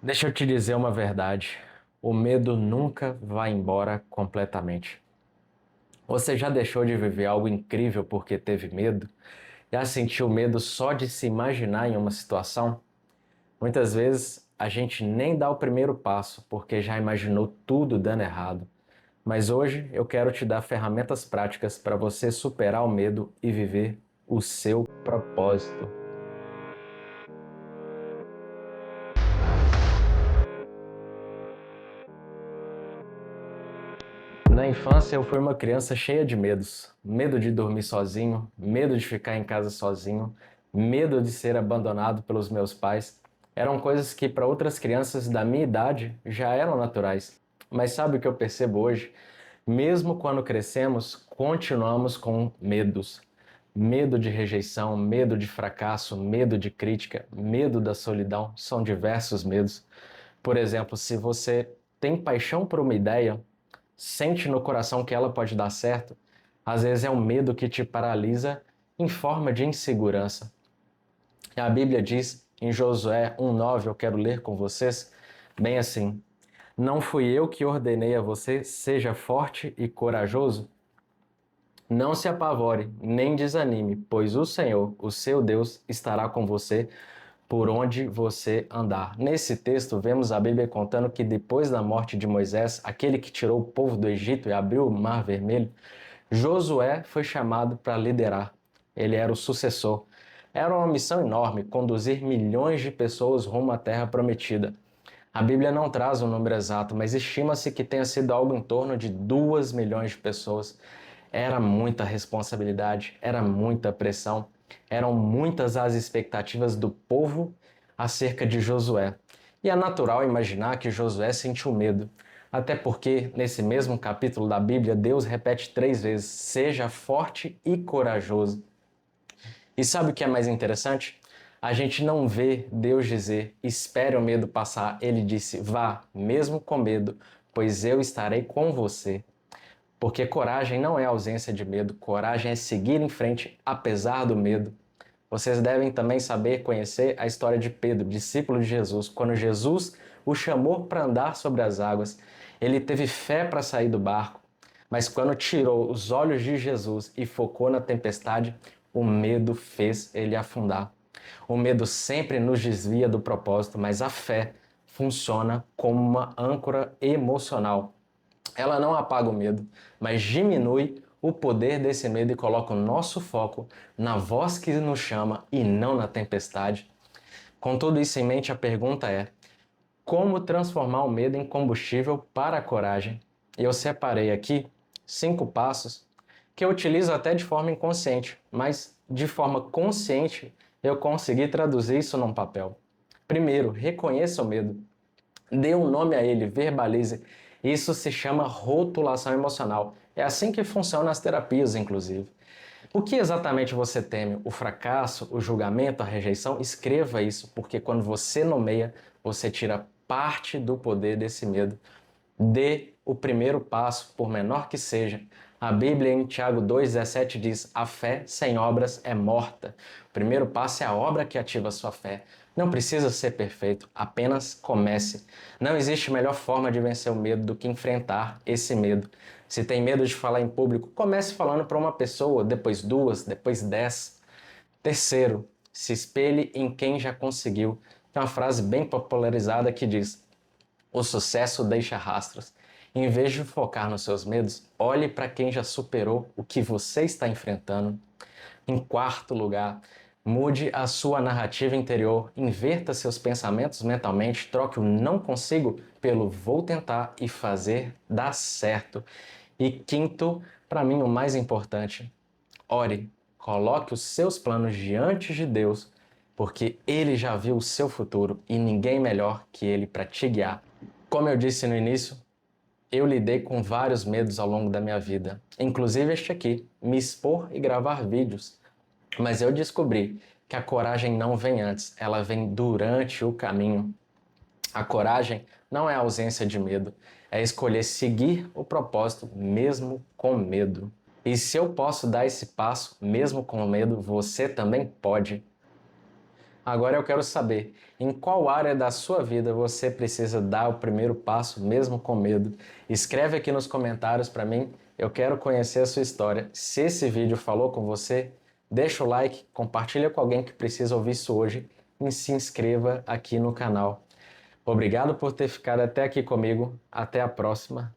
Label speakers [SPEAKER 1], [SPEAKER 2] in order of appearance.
[SPEAKER 1] Deixa eu te dizer uma verdade. O medo nunca vai embora completamente. Você já deixou de viver algo incrível porque teve medo? Já sentiu medo só de se imaginar em uma situação? Muitas vezes a gente nem dá o primeiro passo porque já imaginou tudo dando errado. Mas hoje eu quero te dar ferramentas práticas para você superar o medo e viver o seu propósito. Na infância eu fui uma criança cheia de medos. Medo de dormir sozinho, medo de ficar em casa sozinho, medo de ser abandonado pelos meus pais. Eram coisas que para outras crianças da minha idade já eram naturais. Mas sabe o que eu percebo hoje? Mesmo quando crescemos, continuamos com medos. Medo de rejeição, medo de fracasso, medo de crítica, medo da solidão, são diversos medos. Por exemplo, se você tem paixão por uma ideia, sente no coração que ela pode dar certo, às vezes é um medo que te paralisa em forma de insegurança. A Bíblia diz em Josué 1:9, eu quero ler com vocês, bem assim: Não fui eu que ordenei a você, seja forte e corajoso? Não se apavore, nem desanime, pois o Senhor, o seu Deus, estará com você por onde você andar. Nesse texto, vemos a Bíblia contando que depois da morte de Moisés, aquele que tirou o povo do Egito e abriu o Mar Vermelho, Josué foi chamado para liderar. Ele era o sucessor. Era uma missão enorme, conduzir milhões de pessoas rumo à Terra Prometida. A Bíblia não traz um número exato, mas estima-se que tenha sido algo em torno de 2 milhões de pessoas. Era muita responsabilidade, era muita pressão, eram muitas as expectativas do povo acerca de Josué. E é natural imaginar que Josué sentiu medo, até porque nesse mesmo capítulo da Bíblia, Deus repete 3 vezes: seja forte e corajoso. E sabe o que é mais interessante? A gente não vê Deus dizer, espere o medo passar. Ele disse, vá, mesmo com medo, pois eu estarei com você. Porque coragem não é ausência de medo, coragem é seguir em frente apesar do medo. Vocês devem também saber conhecer a história de Pedro, discípulo de Jesus. Quando Jesus o chamou para andar sobre as águas, ele teve fé para sair do barco, mas quando tirou os olhos de Jesus e focou na tempestade, o medo fez ele afundar. O medo sempre nos desvia do propósito, mas a fé funciona como uma âncora emocional. Ela não apaga o medo, mas diminui o poder desse medo e coloca o nosso foco na voz que nos chama e não na tempestade. Com tudo isso em mente, a pergunta é: como transformar o medo em combustível para a coragem? Eu separei aqui 5 passos que eu utilizo até de forma inconsciente, mas de forma consciente eu consegui traduzir isso num papel. Primeiro, reconheça o medo. Dê um nome a ele, verbalize. Isso se chama rotulação emocional. É assim que funciona as terapias, inclusive. O que exatamente você teme? O fracasso, o julgamento, a rejeição? Escreva isso, porque quando você nomeia, você tira parte do poder desse medo. Dê o primeiro passo, por menor que seja. A Bíblia em Tiago 2,17 diz: a fé sem obras é morta. O primeiro passo é a obra que ativa a sua fé. Não precisa ser perfeito, apenas comece. Não existe melhor forma de vencer o medo do que enfrentar esse medo. Se tem medo de falar em público, comece falando para uma pessoa, depois 2, depois 10. Terceiro, se espelhe em quem já conseguiu. Tem uma frase bem popularizada que diz: o sucesso deixa rastros. Em vez de focar nos seus medos, olhe para quem já superou o que você está enfrentando. Em quarto lugar, mude a sua narrativa interior, inverta seus pensamentos mentalmente, troque o não consigo pelo vou tentar e fazer dar certo. E quinto, para mim o mais importante, ore, coloque os seus planos diante de Deus, porque Ele já viu o seu futuro e ninguém melhor que Ele para te guiar. Como eu disse no início, eu lidei com vários medos ao longo da minha vida, inclusive este aqui, me expor e gravar vídeos. Mas eu descobri que a coragem não vem antes, ela vem durante o caminho. A coragem não é a ausência de medo, é escolher seguir o propósito mesmo com medo. E se eu posso dar esse passo mesmo com medo, você também pode. Agora eu quero saber, em qual área da sua vida você precisa dar o primeiro passo, mesmo com medo? Escreve aqui nos comentários para mim, eu quero conhecer a sua história. Se esse vídeo falou com você, deixa o like, compartilha com alguém que precisa ouvir isso hoje e se inscreva aqui no canal. Obrigado por ter ficado até aqui comigo, até a próxima.